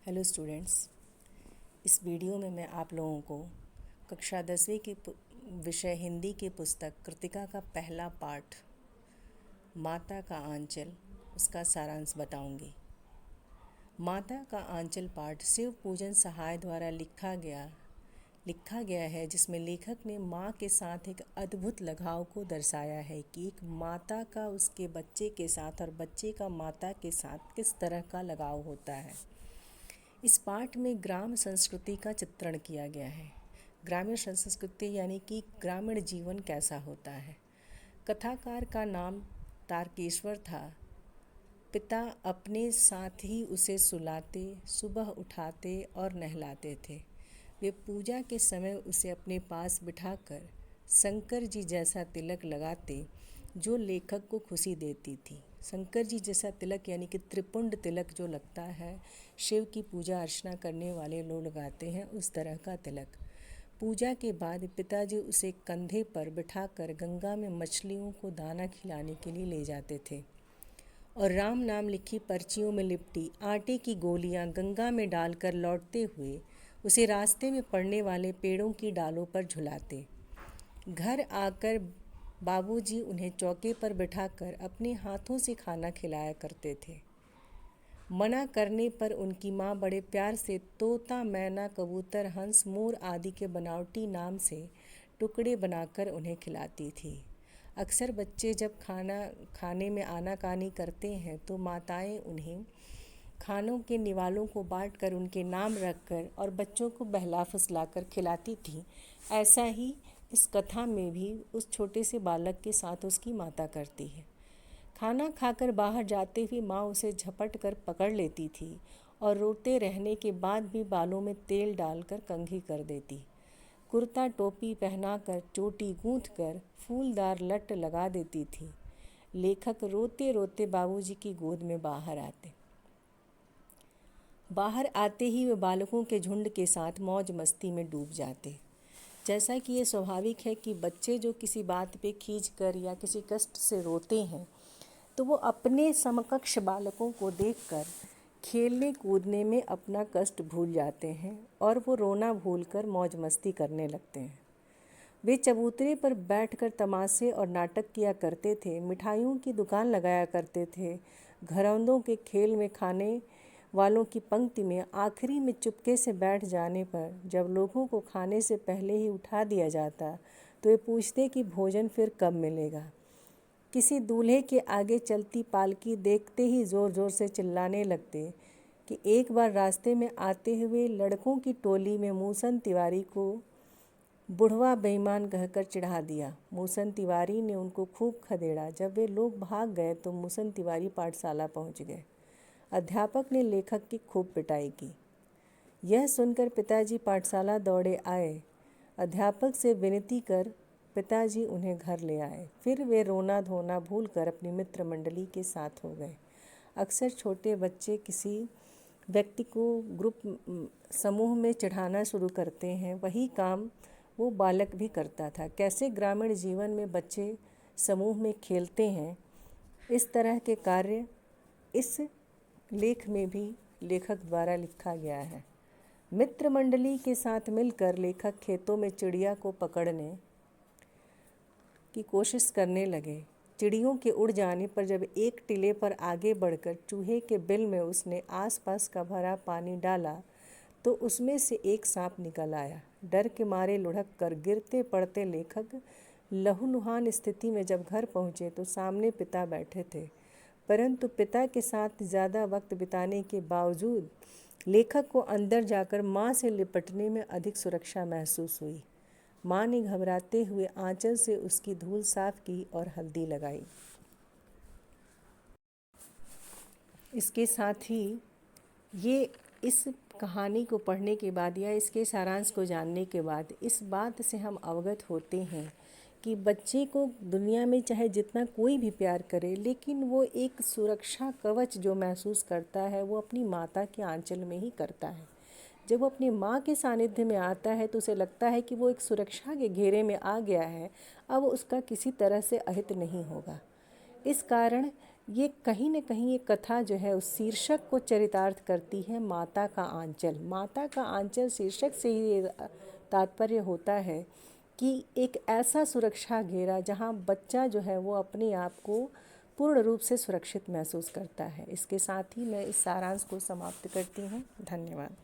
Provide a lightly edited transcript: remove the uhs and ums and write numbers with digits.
Hello students, इस video में मैं आप लोगों को कक्षा 10वीं की विषय हिंदी की पुस्तक कृतिका का पहला पाठ माता का आंचल उसका सारांश बताऊंगी। माता का आंचल पाठ शिव पूजन सहाय द्वारा लिखा गया है, जिसमें लेखक ने माँ के साथ एक अद्भुत लगाव को दर्शाया है कि एक माता का उसके बच्चे के साथ और बच्चे का माता के साथ किस तरह का लगाव होता है। इस पाठ में ग्राम संस्कृति का चित्रण किया गया है। ग्रामीण संस्कृति यानी कि ग्रामीण जीवन कैसा होता है। कथाकार का नाम तारकेश्वर था। पिता अपने साथ ही उसे सुलाते, सुबह उठाते और नहलाते थे। वे पूजा के समय उसे अपने पास बिठाकर शंकर जी जैसा तिलक लगाते, जो लेखक को खुशी देती थी। शंकर जी जैसा तिलक यानी कि त्रिपुंड तिलक जो लगता है, शिव की पूजा अर्चना करने वाले लोग लगाते हैं, उस तरह का तिलक। पूजा के बाद पिताजी उसे कंधे पर बिठाकर गंगा में मछलियों को दाना खिलाने के लिए ले जाते थे और राम नाम लिखी पर्चियों में लिपटी आटे की गोलियां गंगा में डालकर लौटते हुए उसे रास्ते में पड़ने वाले पेड़ों की डालों पर झुलाते। घर आकर बाबूजी उन्हें चौके पर बिठाकर अपने हाथों से खाना खिलाया करते थे। मना करने पर उनकी माँ बड़े प्यार से तोता, मैना, कबूतर, हंस, मोर आदि के बनावटी नाम से टुकड़े बनाकर उन्हें खिलाती थी। अक्सर बच्चे जब खाने में आनाकानी करते हैं तो माताएं उन्हें खानों के निवालों को बांटकर उनके नाम रखकर और बच्चों को बहला फुसलाकर खिलाती थी। ऐसा ही इस कथा में भी उस छोटे से बालक के साथ उसकी माता करती है। खाना खाकर बाहर जाते हुए माँ उसे झपट कर पकड़ लेती थी और रोते रहने के बाद भी बालों में तेल डालकर कंघी कर देती। कुर्ता टोपी पहनाकर, चोटी गूंथकर फूलदार लट लगा देती थी। लेखक रोते रोते बाबूजी की गोद में बाहर आते ही वे बालकों के झुंड के साथ मौज मस्ती में डूब जाते। जैसा कि ये स्वाभाविक है कि बच्चे जो किसी बात पे खींचकर या किसी कष्ट से रोते हैं, तो वो अपने समकक्ष बालकों को देखकर खेलने कूदने में अपना कष्ट भूल जाते हैं और वो रोना भूलकर मौज मस्ती करने लगते हैं। वे चबूतरे पर बैठकर तमाशे और नाटक किया करते थे, मिठाइयों की दुकान लगाया करते थे। घरौंदों के खेल में खाने वालों की पंक्ति में आखिरी में चुपके से बैठ जाने पर जब लोगों को खाने से पहले ही उठा दिया जाता तो वे पूछते कि भोजन फिर कब मिलेगा। किसी दूल्हे के आगे चलती पालकी देखते ही ज़ोर ज़ोर से चिल्लाने लगते कि एक बार रास्ते में आते हुए लड़कों की टोली में मूसन तिवारी को बुढ़वा बेईमान कहकर चिढ़ा दिया। मूसन तिवारी ने उनको खूब खदेड़ा। जब वे लोग भाग गए तो मूसन तिवारी पाठशाला पहुंच गए। अध्यापक ने लेखक की खूब पिटाई की। यह सुनकर पिताजी पाठशाला दौड़े आए। अध्यापक से विनती कर पिताजी उन्हें घर ले आए। फिर वे रोना धोना भूलकर अपनी मित्र मंडली के साथ हो गए। अक्सर छोटे बच्चे किसी व्यक्ति को समूह में चढ़ाना शुरू करते हैं, वही काम वो बालक भी करता था। कैसे ग्रामीण जीवन में बच्चे समूह में खेलते हैं, इस तरह के कार्य इस लेख में भी लेखक द्वारा लिखा गया है। मित्र मंडली के साथ मिलकर लेखक खेतों में चिड़िया को पकड़ने की कोशिश करने लगे। चिड़ियों के उड़ जाने पर जब एक टिले पर आगे बढ़कर चूहे के बिल में उसने आसपास का भरा पानी डाला तो उसमें से एक सांप निकल आया। डर के मारे लुढ़क कर गिरते पड़ते लेखक लहूलुहान स्थिति में जब घर पहुँचे तो सामने पिता बैठे थे, परंतु पिता के साथ ज़्यादा वक्त बिताने के बावजूद लेखक को अंदर जाकर माँ से लिपटने में अधिक सुरक्षा महसूस हुई। माँ ने घबराते हुए आंचल से उसकी धूल साफ की और हल्दी लगाई। इसके साथ ही ये इस कहानी को पढ़ने के बाद या इसके सारांश को जानने के बाद इस बात से हम अवगत होते हैं कि बच्चे को दुनिया में चाहे जितना कोई भी प्यार करे, लेकिन वो एक सुरक्षा कवच जो महसूस करता है वो अपनी माता के आंचल में ही करता है। जब वो अपनी माँ के सानिध्य में आता है तो उसे लगता है कि वो एक सुरक्षा के घेरे में आ गया है, अब उसका किसी तरह से अहित नहीं होगा। इस कारण ये कहीं न कहीं ये कथा जो है उस शीर्षक को चरितार्थ करती है, माता का आंचल। माता का आंचल शीर्षक से ही ये तात्पर्य होता है कि एक ऐसा सुरक्षा घेरा जहाँ बच्चा जो है वो अपने आप को पूर्ण रूप से सुरक्षित महसूस करता है। इसके साथ ही मैं इस सारांश को समाप्त करती हूँ। धन्यवाद।